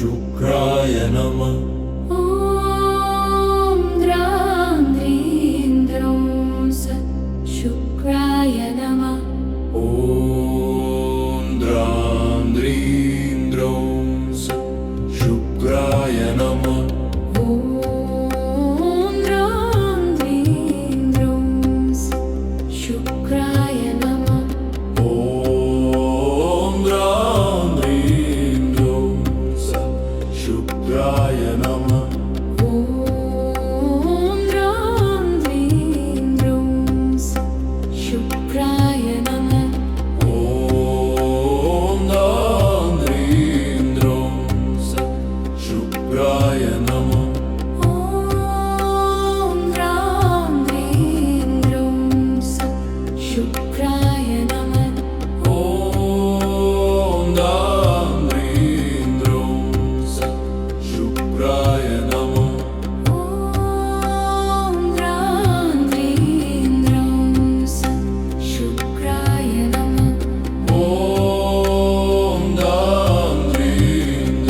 शुक्राय नमः। ॐ द्रां द्रीं द्रौं सत् शुक्राय नमः। ॐ द्रां द्रीं द्रौं सत् शुक्राय नमः। ॐ द्रां द्रीं द्रौं सत् शुक्राय नमः। ॐ द्रां द्रीं द्रौं सत् शुक्राय नमः। ॐ द्रां द्रीं द्रौं सत् शुक्राय नमः। ॐ द्रां द्रीं द्रौं सत् शुक्राय नमः। ॐ द्रां द्रीं द्रौं सत् शुक्राय नमः। ॐ द्रां द्रीं द्रौं सत् शुक्राय नमः। ॐ द्रां द्रीं द्रौं सत् शुक्राय नमः। ॐ द्रां द्रीं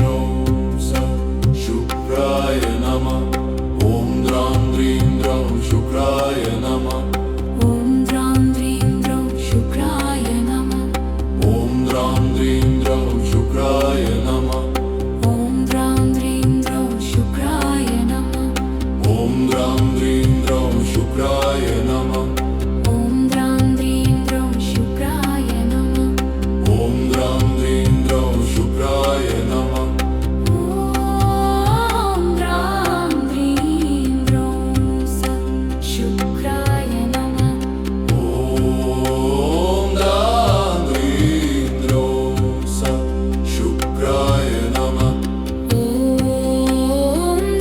द्रौं सत् शुक्राय नमः। ॐ द्रां द्रीं द्रौं शुक्राय नमः। ॐ द्रां द्रीं द्रौं शुक्राय नमः। ॐ द्रां द्रीं द्रौं शुक्राय नमः। ॐ द्रां द्रीं द्रौं शुक्राय नमः। ॐ द्रां द्रीं द्रौं शुक्राय नमः। ॐ द्रां द्रीं द्रौं शुक्राय नमः। ॐ द्रां द्रीं द्रौं शुक्राय नमः। ॐ द्रां द्रीं द्रौं सत् शुक्राय नमः। ॐ द्रां द्रीं द्रौं सत् शुक्राय नमः। ॐ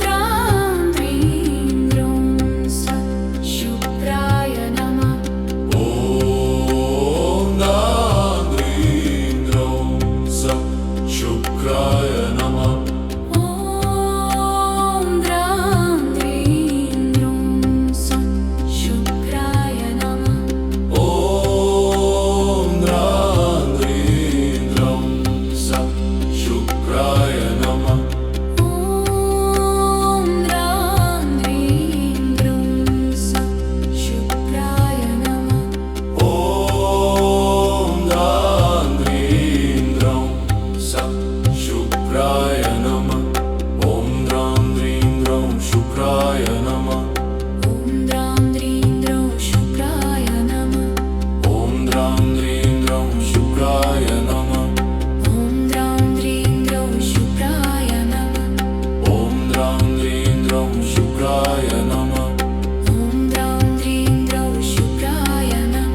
द्रां द्रीं द्रौं सत् शुक्राय नमः। ॐ द्रां द्रीं द्रौं सत् शुक्राय नमः। ॐ द्रां द्रीं द्रौं सत् शुक्राय नमः। ॐ द्रां द्रीं द्रौं सत् शुक्राय नमः। ॐ द्रां द्रीं द्रौं सत् शुक्राय नमः। ॐ द्रां द्रीं द्रौं सत् शुक्राय नमः। ॐ द्रां द्रीं द्रौं शुक्राय नमः। ॐ द्रां द्रीं द्रौं शुक्राय नमः। ॐ द्रां द्रीं द्रौं शुक्राय नमः। ॐ द्रां द्रीं द्रौं शुक्राय नमः। ॐ द्रां द्रीं द्रौं शुक्राय नमः। ॐ द्रां द्रीं द्रौं शुक्राय नमः।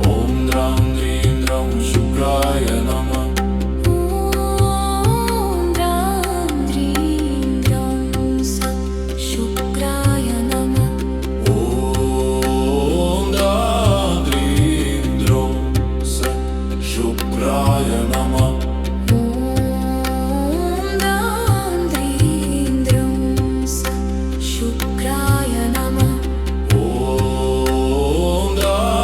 ॐ द्रां द्रीं द्रौं शुक्राय नमः। ॐ द्रां द्रीं द्रौं सत् शुक्राय नमः। ॐ द्रां द्रीं द्रौं सत् शुक्राय नमः। ॐ द्रां द्रीं द्रौं सत् शुक्राय नमः। ॐ द्रां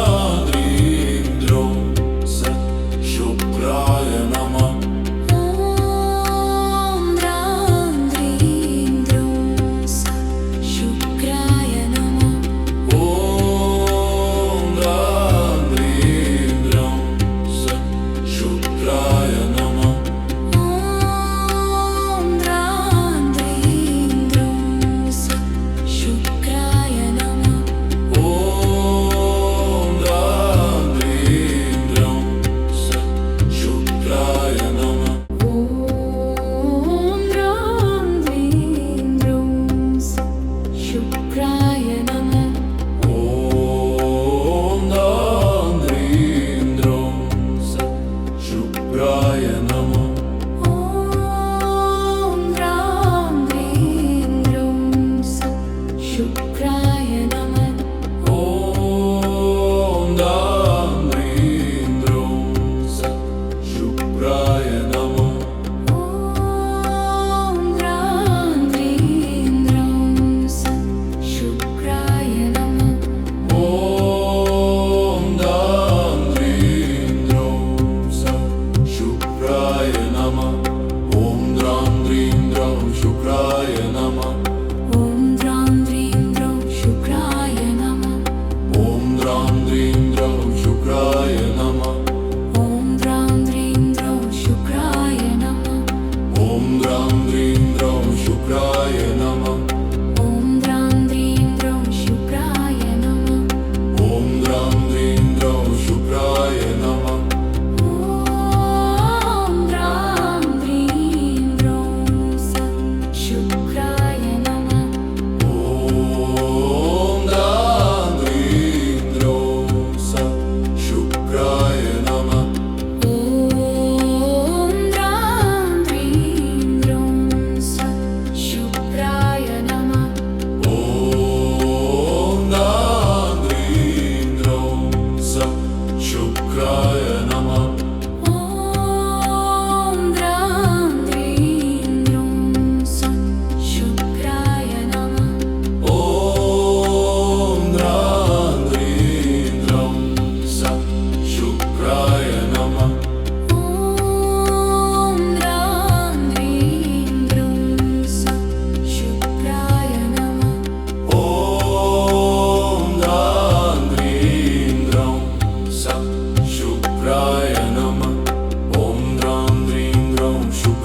द्रीं द्रौं सत् शुक्राय नमः। ॐ द्रां द्रीं द्रौं सत् शुक्राय नमः। ॐ द्रां द्रीं द्रौं सत् शुक्राय नमः। ॐ द्रां द्रीं द्रौं सत् शुक्राय नमः। ॐ द्रां द्रीं द्रौं सत् शुक्राय नमः। ॐ द्रां द्रीं द्रौं सत् शुक्राय नमः। ॐ द्रां द्रीं द्रौं सत् शुक्राय नमः। ॐ द्रां द्रीं द्रौं सत् शुक्राय नमः। ॐ द्रां द्रीं द्रौं सत् शुक्राय नमः। ॐ द्रां द्रीं द्रौं सत् शुक्राय नमः। ॐ द्रां द्रीं द्रौं सत् शुक्राय नमः। ॐ द्रां द्रीं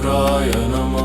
शुक्राय नमः